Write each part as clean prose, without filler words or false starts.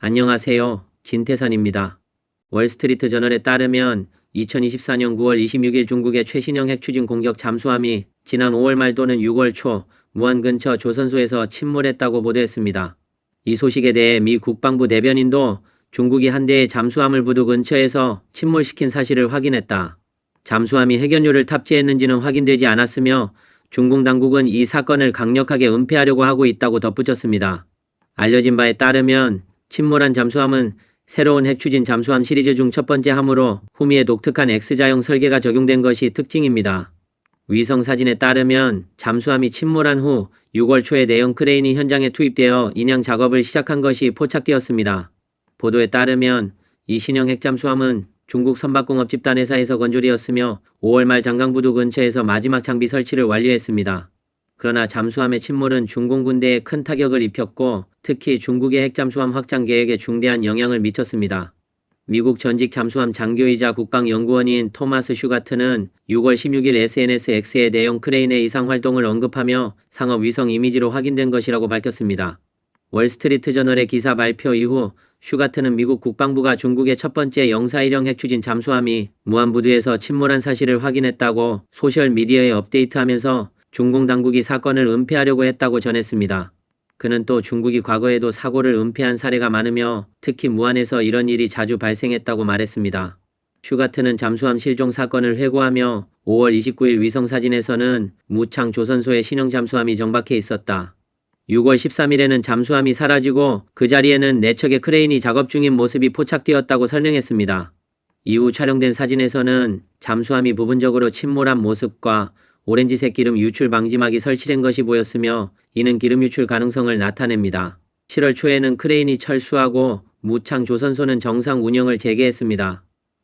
안녕하세요. 진태선입니다. 월스트리트 저널에 따르면 2024년 9월 26일 중국의 최신형 핵추진 공격 잠수함이 지난 5월 말 또는 6월 초 무안 근처 조선소에서 침몰했다고 보도했습니다. 이 소식에 대해 미 국방부 대변인도 중국이 한 대의 잠수함을 부두 근처에서 침몰시킨 사실을 확인했다. 잠수함이 핵연료를 탑재했는지는 확인되지 않았으며 중국 당국은 이 사건을 강력하게 은폐하려고 하고 있다고 덧붙였습니다. 알려진 바에 따르면 침몰한 잠수함은 새로운 핵추진 잠수함 시리즈 중 첫 번째 함으로 후미의 독특한 X자형 설계가 적용된 것이 특징입니다. 위성 사진에 따르면 잠수함이 침몰한 후 6월 초에 대형 크레인이 현장에 투입되어 인양 작업을 시작한 것이 포착되었습니다. 보도에 따르면 이 신형 핵잠수함은 중국 선박공업 집단 회사에서 건조되었으며 5월 말 장강부두 근처에서 마지막 장비 설치를 완료했습니다. 그러나 잠수함의 침몰은 중공 군대에 큰 타격을 입혔고 특히 중국의 핵잠수함 확장 계획에 중대한 영향을 미쳤습니다. 미국 전직 잠수함 장교이자 국방연구원인 토마스 슈가트는 6월 16일 SNSX의 대형 크레인의 이상 활동을 언급하며 상업 위성 이미지로 확인된 것이라고 밝혔습니다. 월스트리트 저널의 기사 발표 이후 슈가트는 미국 국방부가 중국의 첫 번째 영사일형 핵추진 잠수함이 무안부두에서 침몰한 사실을 확인했다고 소셜미디어에 업데이트하면서 중공 당국이 사건을 은폐하려고 했다고 전했습니다. 그는 또 중국이 과거에도 사고를 은폐한 사례가 많으며 특히 무안에서 이런 일이 자주 발생했다고 말했습니다. 슈가트는 잠수함 실종 사건을 회고하며 5월 29일 위성사진에서는 무창 조선소의 신형 잠수함이 정박해 있었다. 6월 13일에는 잠수함이 사라지고 그 자리에는 4척의 크레인이 작업 중인 모습이 포착되었다고 설명했습니다. 이후 촬영된 사진에서는 잠수함이 부분적으로 침몰한 모습과 오렌지색 기름 유출 방지막이 설치된 것이 보였으며 이는 기름 유출 가능성을 나타냅니다. 7월 초에는 크레인이 철수하고 무창 조선소는 정상 운영을 재개했습니다.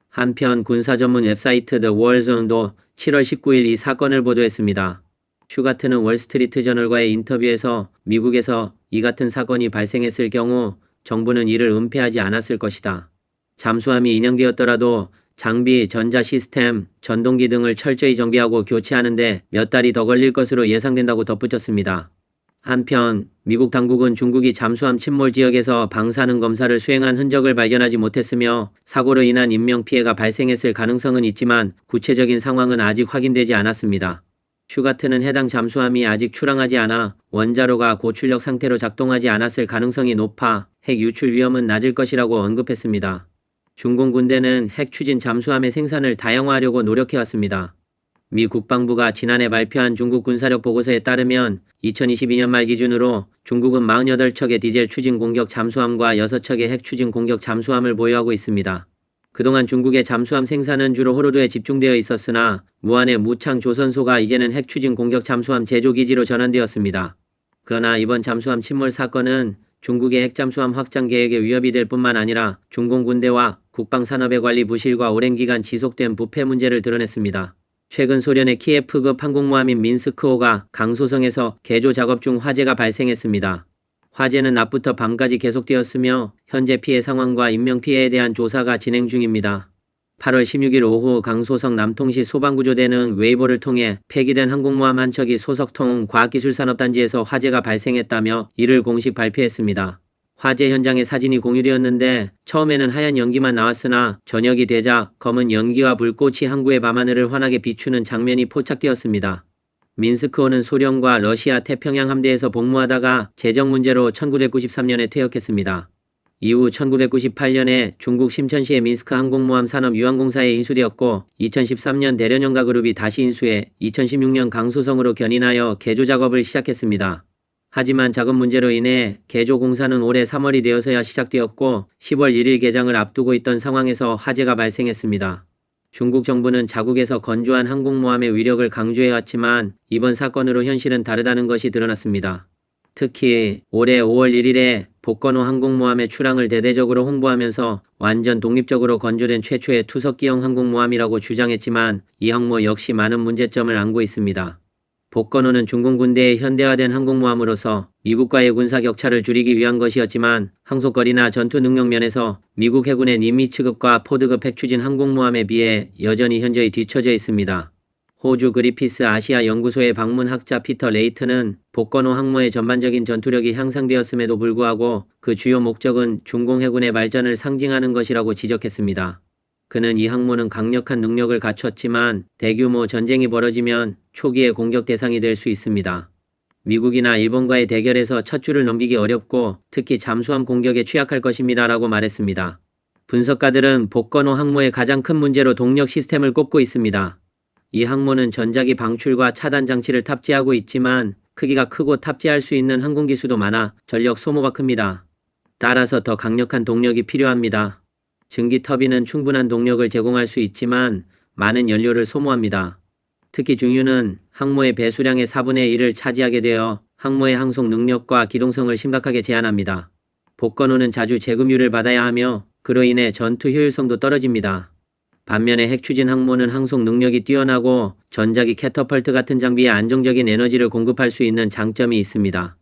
한편 군사 전문 웹사이트 The Warzone도 7월 19일 이 사건을 보도했습니다. 슈가트는 월스트리트 저널과의 인터뷰에서 미국에서 이 같은 사건이 발생했을 경우 정부는 이를 은폐하지 않았을 것이다. 잠수함이 인양되었더라도 장비, 전자 시스템, 전동기 등을 철저히 정비하고 교체하는데 몇 달이 더 걸릴 것으로 예상된다고 덧붙였습니다. 한편 미국 당국은 중국이 잠수함 침몰 지역에서 방사능 검사를 수행한 흔적을 발견하지 못했으며 사고로 인한 인명피해가 발생했을 가능성은 있지만 구체적인 상황은 아직 확인되지 않았습니다. 슈가트는 해당 잠수함이 아직 출항하지 않아 원자로가 고출력 상태로 작동하지 않았을 가능성이 높아 핵 유출 위험은 낮을 것이라고 언급했습니다. 중공 군대는 핵 추진 잠수함의 생산을 다양화하려고 노력해왔습니다. 미 국방부가 지난해 발표한 중국 군사력 보고서에 따르면 2022년 말 기준으로 중국은 48척의 디젤 추진 공격 잠수함과 6척의 핵 추진 공격 잠수함을 보유하고 있습니다. 그동안 중국의 잠수함 생산은 주로 호로도에 집중되어 있었으나 무안의 무창 조선소가 이제는 핵 추진 공격 잠수함 제조 기지로 전환되었습니다. 그러나 이번 잠수함 침몰 사건은 중국의 핵잠수함 확장 계획에 위협이 될 뿐만 아니라 중공 군대와 국방산업의 관리 부실과 오랜 기간 지속된 부패 문제를 드러냈습니다. 최근 소련의 키예프급 항공모함인 민스크호가 강소성에서 개조 작업 중 화재가 발생했습니다. 화재는 낮부터 밤까지 계속되었으며 현재 피해 상황과 인명피해에 대한 조사가 진행 중입니다. 8월 16일 오후 강소성 남통시 소방구조대는 웨이보를 통해 폐기된 항공모함 한 척이 소석통 과학기술산업단지에서 화재가 발생했다며 이를 공식 발표했습니다. 화재 현장의 사진이 공유되었는데 처음에는 하얀 연기만 나왔으나 저녁이 되자 검은 연기와 불꽃이 항구의 밤하늘을 환하게 비추는 장면이 포착되었습니다. 민스크호는 소련과 러시아 태평양 함대에서 복무하다가 재정 문제로 1993년에 퇴역했습니다. 이후 1998년에 중국 심천시의 민스크 항공모함 산업 유한공사에 인수되었고 2013년 대련연가 그룹이 다시 인수해 2016년 강소성으로 견인하여 개조 작업을 시작했습니다. 하지만 작업 문제로 인해 개조 공사는 올해 3월이 되어서야 시작되었고 10월 1일 개장을 앞두고 있던 상황에서 화재가 발생했습니다. 중국 정부는 자국에서 건조한 항공모함의 위력을 강조해왔지만 이번 사건으로 현실은 다르다는 것이 드러났습니다. 특히 올해 5월 1일에 복건호 항공모함의 출항을 대대적으로 홍보하면서 완전 독립적으로 건조된 최초의 투석기형 항공모함이라고 주장했지만 이 항모 역시 많은 문제점을 안고 있습니다. 복건호는 중공 군대의 현대화된 항공모함으로서 미국과의 군사 격차를 줄이기 위한 것이었지만 항속거리나 전투 능력 면에서 미국 해군의 니미 취급과 포드급 핵추진 항공모함에 비해 여전히 현저히 뒤처져 있습니다. 호주 그리피스 아시아 연구소에 방문 학자 피터 레이트는 복건호 항모의 전반적인 전투력이 향상되었음에도 불구하고 그 주요 목적은 중공 해군의 발전을 상징하는 것이라고 지적했습니다. 그는 이 항모는 강력한 능력을 갖췄지만 대규모 전쟁이 벌어지면 초기에 공격 대상이 될 수 있습니다. 미국이나 일본과의 대결에서 첫 줄을 넘기기 어렵고 특히 잠수함 공격에 취약할 것입니다라고 말했습니다. 분석가들은 복건호 항모의 가장 큰 문제로 동력 시스템을 꼽고 있습니다. 이 항모는 전자기 방출과 차단 장치를 탑재하고 있지만 크기가 크고 탑재할 수 있는 항공기수도 많아 전력 소모가 큽니다. 따라서 더 강력한 동력이 필요합니다. 증기 터빈은 충분한 동력을 제공할 수 있지만 많은 연료를 소모합니다. 특히 중유는 항모의 배수량의 4분의 1을 차지하게 되어 항모의 항속 능력과 기동성을 심각하게 제한합니다. 복건호는 자주 재급유를 받아야 하며 그로 인해 전투 효율성도 떨어집니다. 반면에 핵추진 항모는 항속 능력이 뛰어나고 전자기 캐터펄트 같은 장비에 안정적인 에너지를 공급할 수 있는 장점이 있습니다.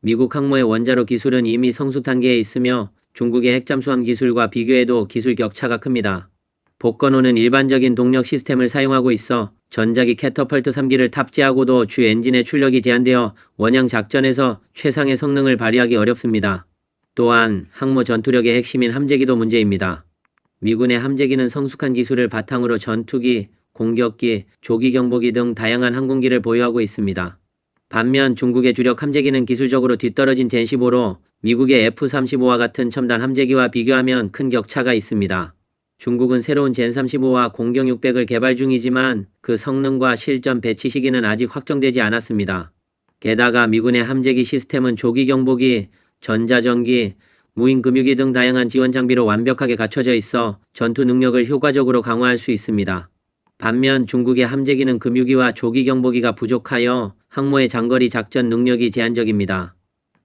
미국 항모의 원자로 기술은 이미 성숙 단계에 있으며 중국의 핵잠수함 기술과 비교해도 기술 격차가 큽니다. 복건호는 일반적인 동력 시스템을 사용하고 있어 전자기 캐터펄트 3기를 탑재하고도 주 엔진의 출력이 제한되어 원양 작전에서 최상의 성능을 발휘하기 어렵습니다. 또한 항모 전투력의 핵심인 함재기도 문제입니다. 미군의 함재기는 성숙한 기술을 바탕으로 전투기, 공격기, 조기 경보기 등 다양한 항공기를 보유하고 있습니다. 반면 중국의 주력 함재기는 기술적으로 뒤떨어진 젠15로 미국의 F-35와 같은 첨단 함재기와 비교하면 큰 격차가 있습니다. 중국은 새로운 젠35와 공경 600을 개발 중이지만 그 성능과 실전 배치 시기는 아직 확정되지 않았습니다. 게다가 미군의 함재기 시스템은 조기 경보기, 전자전기, 무인 금유기 등 다양한 지원 장비로 완벽하게 갖춰져 있어 전투 능력을 효과적으로 강화할 수 있습니다. 반면 중국의 함재기는 금유기와 조기 경보기가 부족하여 항모의 장거리 작전 능력이 제한적입니다.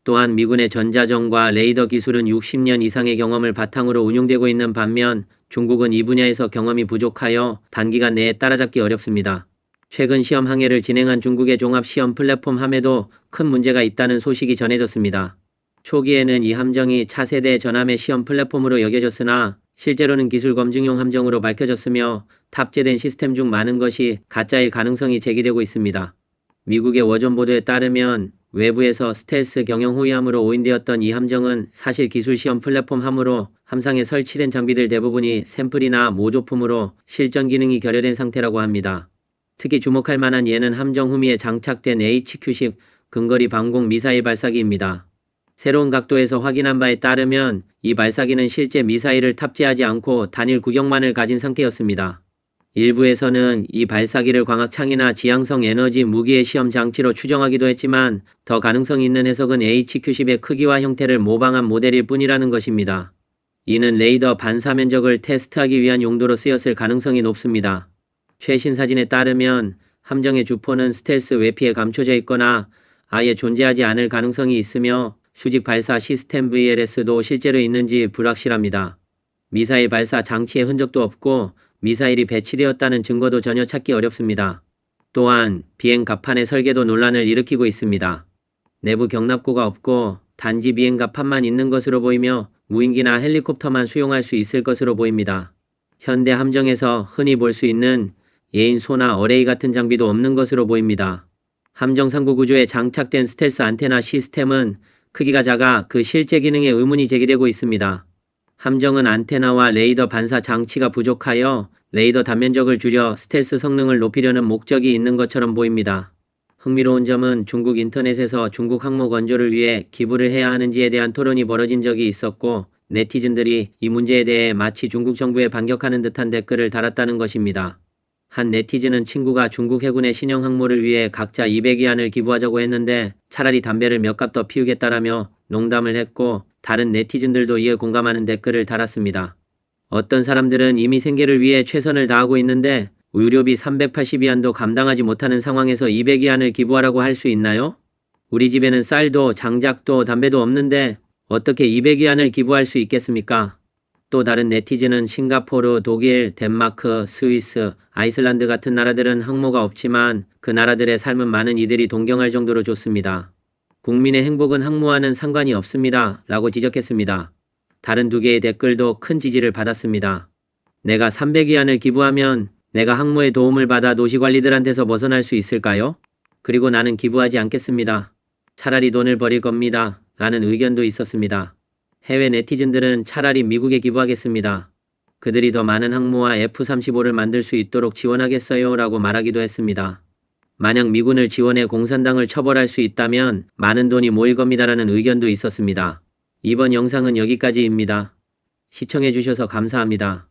또한 미군의 전자전과 레이더 기술은 60년 이상의 경험을 바탕으로 운용되고 있는 반면 중국은 이 분야에서 경험이 부족하여 단기간 내에 따라잡기 어렵습니다. 최근 시험 항해를 진행한 중국의 종합시험 플랫폼 함에도 큰 문제가 있다는 소식이 전해졌습니다. 초기에는 이 함정이 차세대 전함의 시험 플랫폼으로 여겨졌으나 실제로는 기술 검증용 함정으로 밝혀졌으며 탑재된 시스템 중 많은 것이 가짜일 가능성이 제기되고 있습니다. 미국의 워존 보도에 따르면 외부에서 스텔스 경영 호위함으로 오인되었던 이 함정은 사실 기술 시험 플랫폼 함으로 함상에 설치된 장비들 대부분이 샘플이나 모조품으로 실전 기능이 결여된 상태라고 합니다. 특히 주목할 만한 예는 함정 후미에 장착된 HQ식 근거리 방공 미사일 발사기입니다. 새로운 각도에서 확인한 바에 따르면 이 발사기는 실제 미사일을 탑재하지 않고 단일 구경만을 가진 상태였습니다. 일부에서는 이 발사기를 광학창이나 지향성 에너지 무기의 시험 장치로 추정하기도 했지만 더 가능성이 있는 해석은 HQ-10의 크기와 형태를 모방한 모델일 뿐이라는 것입니다. 이는 레이더 반사 면적을 테스트하기 위한 용도로 쓰였을 가능성이 높습니다. 최신 사진에 따르면 함정의 주포는 스텔스 외피에 감춰져 있거나 아예 존재하지 않을 가능성이 있으며 수직 발사 시스템 VLS도 실제로 있는지 불확실합니다. 미사일 발사 장치의 흔적도 없고 미사일이 배치되었다는 증거도 전혀 찾기 어렵습니다. 또한 비행 갑판의 설계도 논란을 일으키고 있습니다. 내부 경납고가 없고 단지 비행 갑판만 있는 것으로 보이며 무인기나 헬리콥터만 수용할 수 있을 것으로 보입니다. 현대 함정에서 흔히 볼 수 있는 예인 소나 어레이 같은 장비도 없는 것으로 보입니다. 함정 상부 구조에 장착된 스텔스 안테나 시스템은 크기가 작아 그 실제 기능에 의문이 제기되고 있습니다. 함정은 안테나와 레이더 반사 장치가 부족하여 레이더 단면적을 줄여 스텔스 성능을 높이려는 목적이 있는 것처럼 보입니다. 흥미로운 점은 중국 인터넷에서 중국 항모 건조를 위해 기부를 해야 하는지에 대한 토론이 벌어진 적이 있었고 네티즌들이 이 문제에 대해 마치 중국 정부에 반격하는 듯한 댓글을 달았다는 것입니다. 한 네티즌은 친구가 중국 해군의 신형 항모를 위해 각자 200위안을 기부하자고 했는데 차라리 담배를 몇 갑 더 피우겠다라며 농담을 했고 다른 네티즌들도 이에 공감하는 댓글을 달았습니다. 어떤 사람들은 이미 생계를 위해 최선을 다하고 있는데 의료비 380위안도 감당하지 못하는 상황에서 200위안을 기부하라고 할 수 있나요? 우리 집에는 쌀도 장작도 담배도 없는데 어떻게 200위안을 기부할 수 있겠습니까? 또 다른 네티즌은 싱가포르, 독일, 덴마크, 스위스, 아이슬란드 같은 나라들은 항모가 없지만 그 나라들의 삶은 많은 이들이 동경할 정도로 좋습니다. 국민의 행복은 항모와는 상관이 없습니다. 라고 지적했습니다. 다른 두 개의 댓글도 큰 지지를 받았습니다. 내가 300위안을 기부하면 내가 항모의 도움을 받아 도시관리들한테서 벗어날 수 있을까요? 그리고 나는 기부하지 않겠습니다. 차라리 돈을 버릴 겁니다. 라는 의견도 있었습니다. 해외 네티즌들은 차라리 미국에 기부하겠습니다. 그들이 더 많은 항모와 F-35를 만들 수 있도록 지원하겠어요 라고 말하기도 했습니다. 만약 미군을 지원해 공산당을 처벌할 수 있다면 많은 돈이 모일 겁니다라는 의견도 있었습니다. 이번 영상은 여기까지입니다. 시청해주셔서 감사합니다.